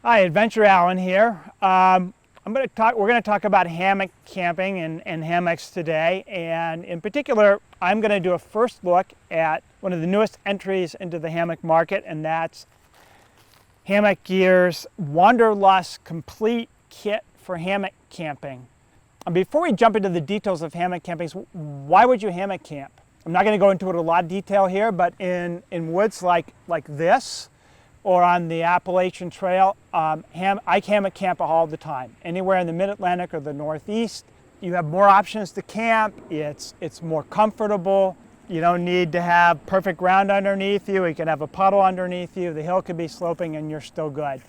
Hi, Adventure Alan here. We're going to talk about hammock camping and hammocks today, and in particular, I'm going to do a first look at one of the newest entries into the hammock market, and that's Hammock Gear's Wanderlust Complete Kit for Hammock Camping. Before we jump into the details of hammock camping, why would you hammock camp? I'm not going to go into it in a lot of detail here, but in woods like this, or on the Appalachian Trail, I hammock camp all the time. Anywhere in the Mid-Atlantic or the Northeast, you have more options to camp. It's more comfortable. You don't need to have perfect ground underneath you. You can have a puddle underneath you. The hill could be sloping and you're still good.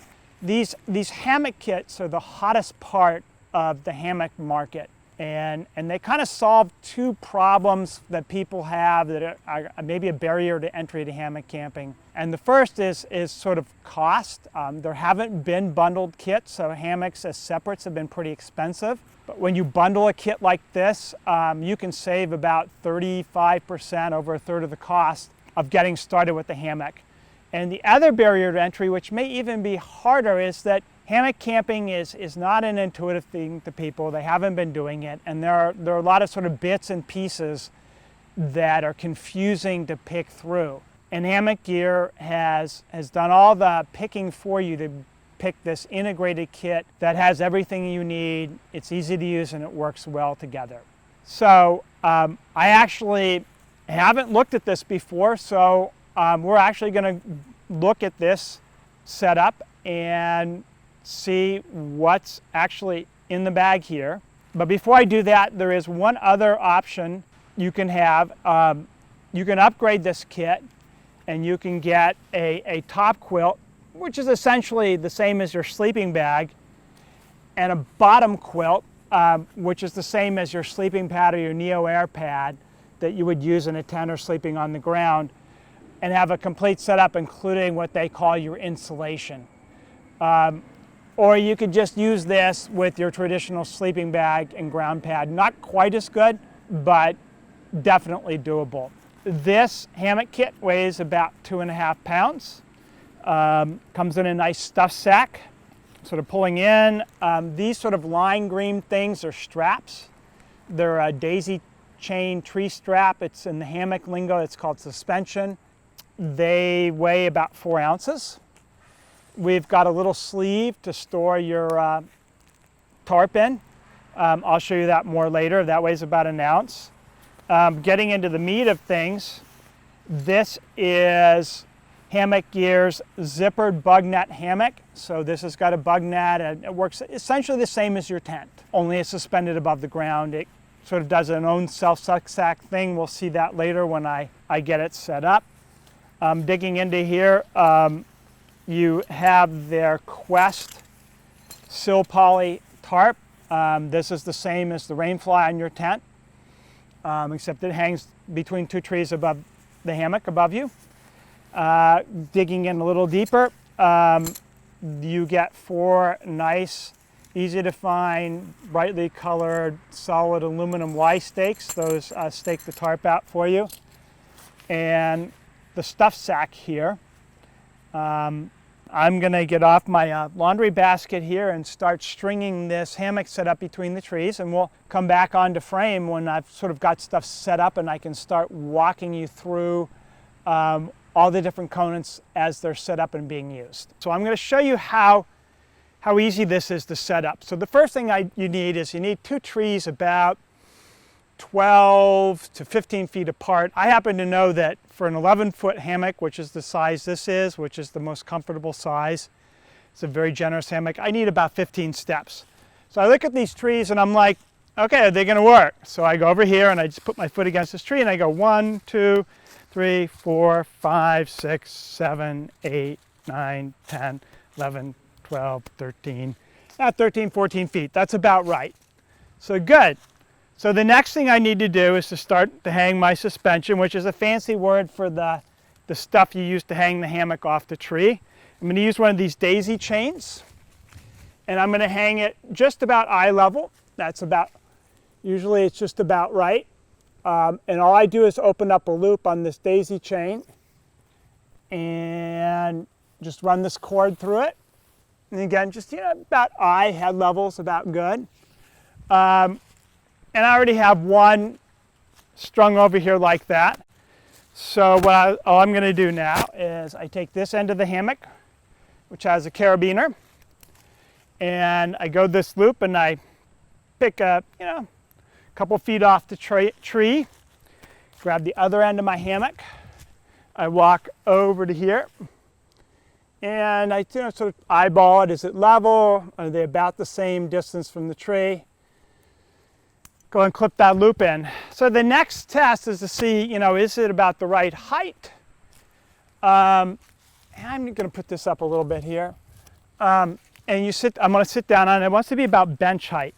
These hammock kits are the hottest part of the hammock market. And they kind of solve two problems that people have that are maybe a barrier to entry to hammock camping. And the first is sort of cost. There haven't been bundled kits, so hammocks as separates have been pretty expensive. But when you bundle a kit like this, you can save about 35%, over a third of the cost of getting started with the hammock. And the other barrier to entry, which may even be harder, is that hammock camping is not an intuitive thing to people. They haven't been doing it, and there are a lot of sort of bits and pieces that are confusing to pick through. And Hammock Gear has done all the picking for you to pick this integrated kit that has everything you need. It's easy to use and it works well together. So I actually haven't looked at this before, so we're actually going to look at this setup and see what's actually in the bag here. But before I do that, there is one other option you can have. You can upgrade this kit and you can get a top quilt, which is essentially the same as your sleeping bag, and a bottom quilt, which is the same as your sleeping pad or your Neo Air pad that you would use in a tent or sleeping on the ground, and have a complete setup including what they call your insulation. Or you could just use this with your traditional sleeping bag and ground pad. Not quite as good, but definitely doable. This hammock kit weighs about 2.5 pounds. Comes in a nice stuff sack. Sort of pulling in, these sort of lime green things are straps. They're a daisy chain tree strap. It's in the hammock lingo, it's called suspension. They weigh about 4 ounces. We've got a little sleeve to store your tarp in. I'll show you that more later. That weighs about 1 ounce. Getting into the meat of things, this is Hammock Gear's Zippered bug net hammock. So this has got a bug net and it works essentially the same as your tent, only it's suspended above the ground. It sort of does an own self-suck thing. We'll see that later when I get it set up. Digging into here, you have their Quest sill poly tarp. This is the same as the rainfly on your tent, except it hangs between two trees above the hammock above you. Digging in a little deeper, you get 4 nice, easy to find, brightly colored, solid aluminum Y stakes. Those stake the tarp out for you. And the stuff sack here. I'm going to get off my laundry basket here and start stringing this hammock set up between the trees, and we'll come back onto frame when I've sort of got stuff set up and I can start walking you through all the different components as they're set up and being used. So I'm going to show you how easy this is to set up. So the first thing you need is 2 trees about 12 to 15 feet apart. I happen to know that for an 11-foot hammock, which is the size this is, which is the most comfortable size, it's a very generous hammock, I need about 15 steps. So I look at these trees and I'm like, okay, are they going to work? So I go over here and I just put my foot against this tree and I go 1, 2, 3, 4, 5, 6, 7, 8, 9, 10, 11, 12, 13, 14 feet. That's about right. So good. So the next thing I need to do is to start to hang my suspension, which is a fancy word for the stuff you use to hang the hammock off the tree. I'm going to use one of these daisy chains, and I'm going to hang it just about eye level. That's about, usually it's just about right. And all I do is open up a loop on this daisy chain and just run this cord through it. And again, just, about eye, head level's about good. And I already have one strung over here like that. So all I'm going to do now is I take this end of the hammock, which has a carabiner, and I go this loop and I pick a couple feet off the tree, grab the other end of my hammock, I walk over to here, and I sort of eyeball it. Is it level? Are they about the same distance from the tree? Go and clip that loop in. So the next test is to see, is it about the right height? I'm going to put this up a little bit here. And I'm going to sit down on it. It wants to be about bench height.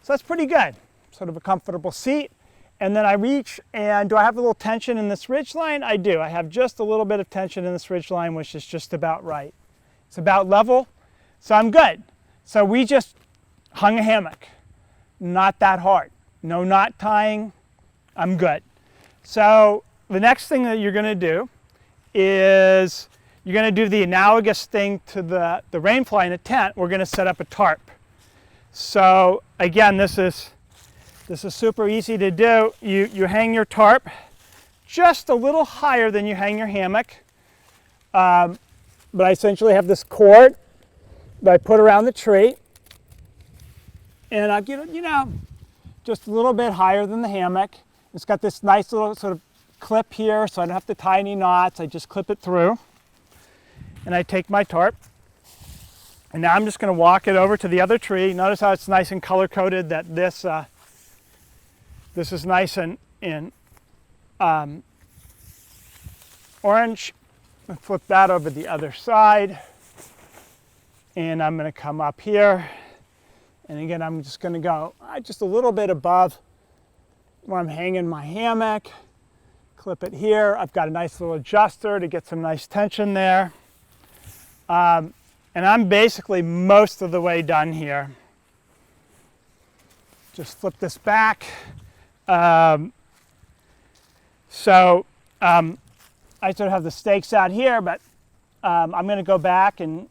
So that's pretty good. Sort of a comfortable seat. And then I reach, and do I have a little tension in this ridge line? I do. I have just a little bit of tension in this ridge line, which is just about right. It's about level, so I'm good. So we just hung a hammock. Not that hard. No knot tying. I'm good. So the next thing that you're going to do is you're going to do the analogous thing to the rainfly in a tent. We're going to set up a tarp. So again, this is super easy to do. You hang your tarp just a little higher than you hang your hammock. But I essentially have this cord that I put around the tree. And I get it, just a little bit higher than the hammock. It's got this nice little sort of clip here, so I don't have to tie any knots. I just clip it through. And I take my tarp. And now I'm just going to walk it over to the other tree. Notice how it's nice and color-coded, that this is nice and in orange. I'll flip that over the other side. And I'm going to come up here. And again, I'm just going to go just a little bit above where I'm hanging my hammock. Clip it here. I've got a nice little adjuster to get some nice tension there. And I'm basically most of the way done here. Just flip this back. I sort of have the stakes out here, but I'm going to go back and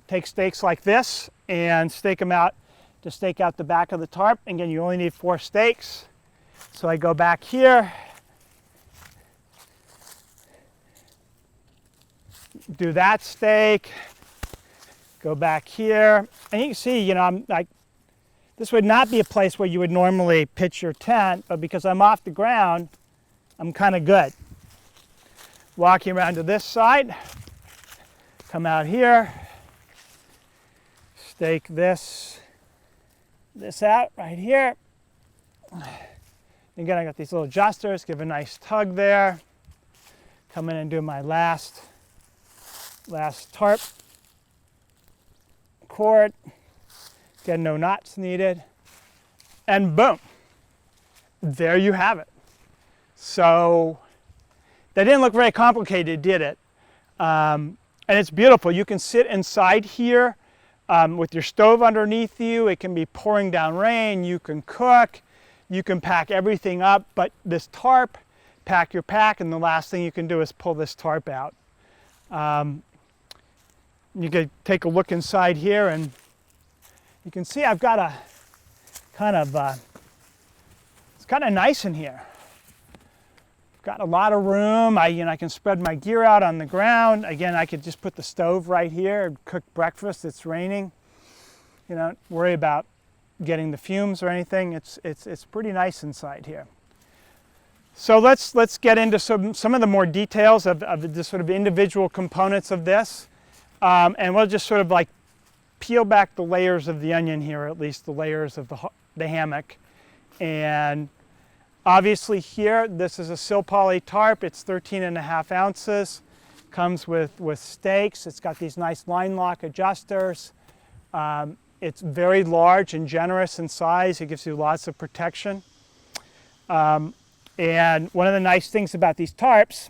take stakes like this and stake them out to stake out the back of the tarp. Again, you only need 4 stakes. So I go back here, do that stake, go back here, and you can see, this would not be a place where you would normally pitch your tent, but because I'm off the ground, I'm kind of good. Walking around to this side, come out here, stake this out right here. Again, I got these little adjusters, give a nice tug there. Come in and do my last tarp cord. Again, no knots needed. And boom, there you have it. So that didn't look very complicated, did it? And it's beautiful. You can sit inside here with your stove underneath you. It can be pouring down rain. You can cook. You can pack everything up. But this tarp, pack your pack, and the last thing you can do is pull this tarp out. You can take a look inside here, and you can see I've got a kind of, it's kind of nice in here. Got a lot of room. I can spread my gear out on the ground. Again, I could just put the stove right here and cook breakfast. It's raining. Don't worry about getting the fumes or anything. It's pretty nice inside here. So let's get into some of the more details of the sort of individual components of this, and we'll just sort of like peel back the layers of the onion here, at least the layers of the hammock. And obviously here, this is a sill poly tarp. It's 13.5 ounces. Comes with stakes. It's got these nice line lock adjusters. It's very large and generous in size. It gives you lots of protection. And one of the nice things about these tarps,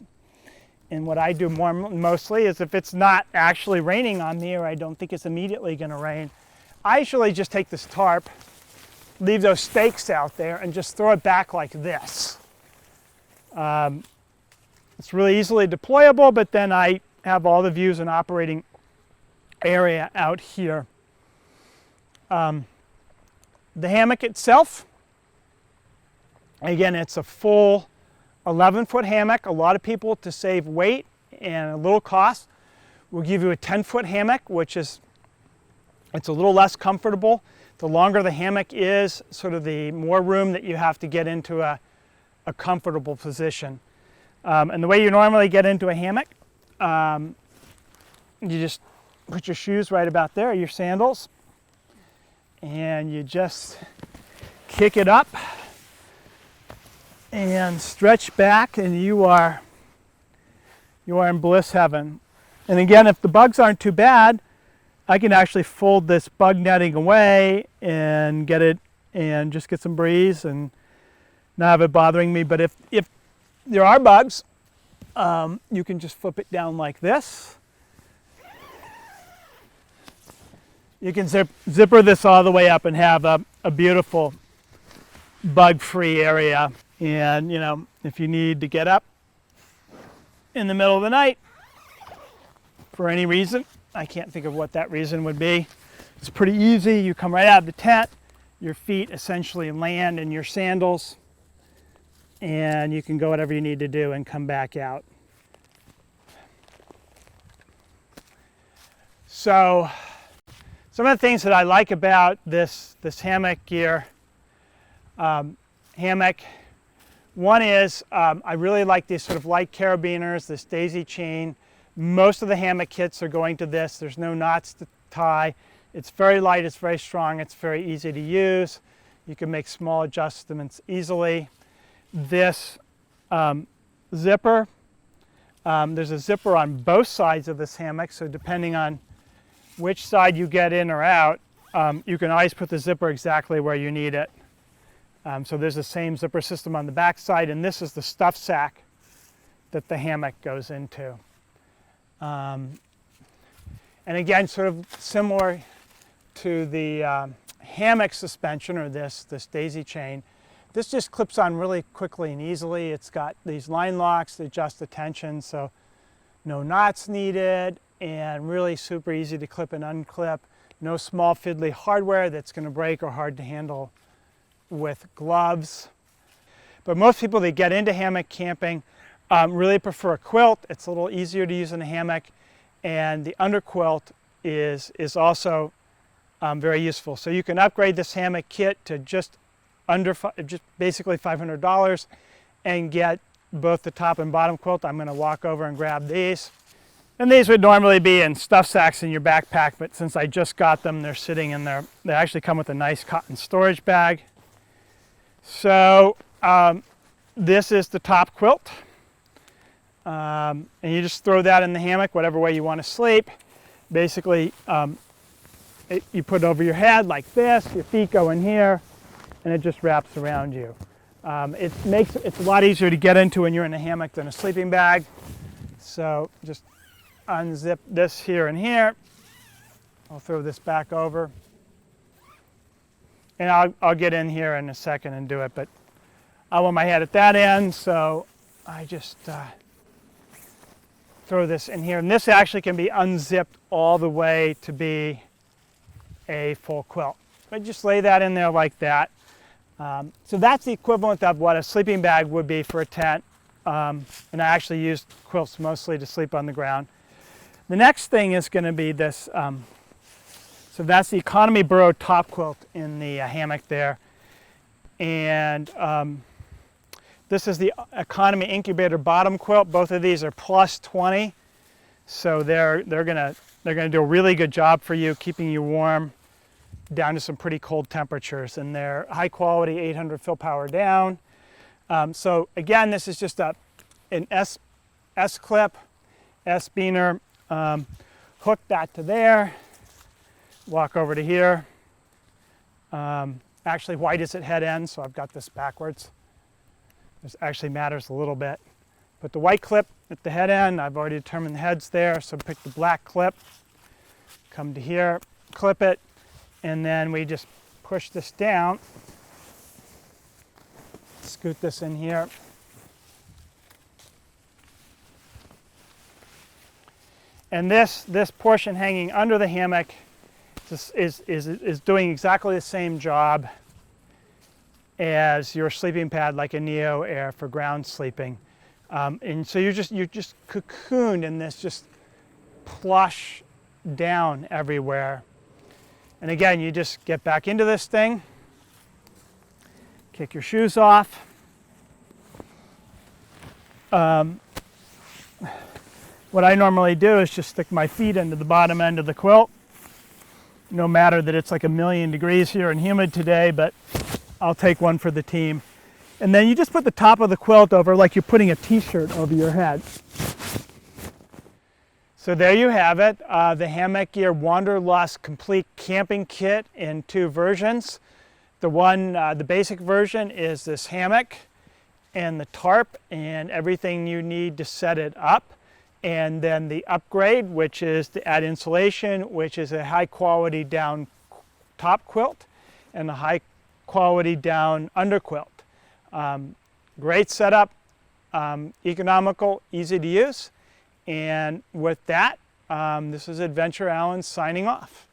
and what I do mostly, is if it's not actually raining on me, or I don't think it's immediately going to rain, I usually just take this tarp, leave those stakes out there, and just throw it back like this. It's really easily deployable, but then I have all the views and operating area out here. The hammock itself, again, it's a full 11-foot hammock. A lot of people, to save weight and a little cost, will give you a 10-foot hammock, which is, it's a little less comfortable. The longer the hammock is, sort of the more room that you have to get into a comfortable position. And the way you normally get into a hammock, you just put your shoes right about there, your sandals, and you just kick it up and stretch back, and you are in bliss heaven. And again, if the bugs aren't too bad, I can actually fold this bug netting away and get it, and just get some breeze and not have it bothering me. But if there are bugs, you can just flip it down like this. You can zipper this all the way up and have a beautiful bug-free area. And, you know, if you need to get up in the middle of the night for any reason, I can't think of what that reason would be, it's pretty easy. You come right out of the tent, your feet essentially land in your sandals, and you can go whatever you need to do and come back out. So some of the things that I like about this hammock gear, one is I really like these sort of light carabiners, this daisy chain. Most of the hammock kits are going to this. There's no knots to tie. It's very light, it's very strong, it's very easy to use. You can make small adjustments easily. This zipper, there's a zipper on both sides of this hammock, so depending on which side you get in or out, you can always put the zipper exactly where you need it. So there's the same zipper system on the back side, and this is the stuff sack that the hammock goes into. And again, sort of similar to the hammock suspension, or this daisy chain, this just clips on really quickly and easily. It's got these line locks to adjust the tension, so no knots needed, and really super easy to clip and unclip. No small fiddly hardware that's going to break or hard to handle with gloves. But most people that get into hammock camping really prefer a quilt. It's a little easier to use in a hammock, and the underquilt is also very useful. So you can upgrade this hammock kit to just basically $500 and get both the top and bottom quilt. I'm going to walk over and grab these. And these would normally be in stuff sacks in your backpack, but since I just got them, they're sitting in there. They actually come with a nice cotton storage bag. So this is the top quilt. And you just throw that in the hammock, whatever way you want to sleep. Basically, you put it over your head like this, your feet go in here, and it just wraps around you. It's a lot easier to get into when you're in a hammock than a sleeping bag. So just unzip this here and here. I'll throw this back over. And I'll get in here in a second and do it, but I want my head at that end, so I just throw this in here. And this actually can be unzipped all the way to be a full quilt. But just lay that in there like that. So that's the equivalent of what a sleeping bag would be for a tent. And I actually used quilts mostly to sleep on the ground. The next thing is going to be this. So that's the economy Burrow top quilt in the hammock there. And this is the economy incubator bottom quilt. Both of these are plus 20. So they're gonna do a really good job for you, keeping you warm down to some pretty cold temperatures. And they're high quality, 800 fill power down. So again, this is just an S-clip, S-beaner. Hook that to there. Walk over to here. Actually, white is at head end, so I've got this backwards. This actually matters a little bit. Put the white clip at the head end. I've already determined the head's there, so pick the black clip. Come to here, clip it, and then we just push this down. Scoot this in here. And this portion hanging under the hammock is doing exactly the same job as your sleeping pad, like a Neo Air for ground sleeping. And so you're just cocooned in this just plush down everywhere. And again, you just get back into this thing, kick your shoes off. What I normally do is just stick my feet into the bottom end of the quilt. No matter that it's like 1,000,000 degrees here and humid today, but I'll take one for the team. And then you just put the top of the quilt over like you're putting a t-shirt over your head. So there you have it, the Hammock Gear Wanderlust Complete Camping Kit in 2 versions. The basic version is this hammock and the tarp and everything you need to set it up. And then the upgrade, which is to add insulation, which is a high quality down top quilt and a high quality down under quilt. Great setup, economical, easy to use. And with that, this is Adventure Alan signing off.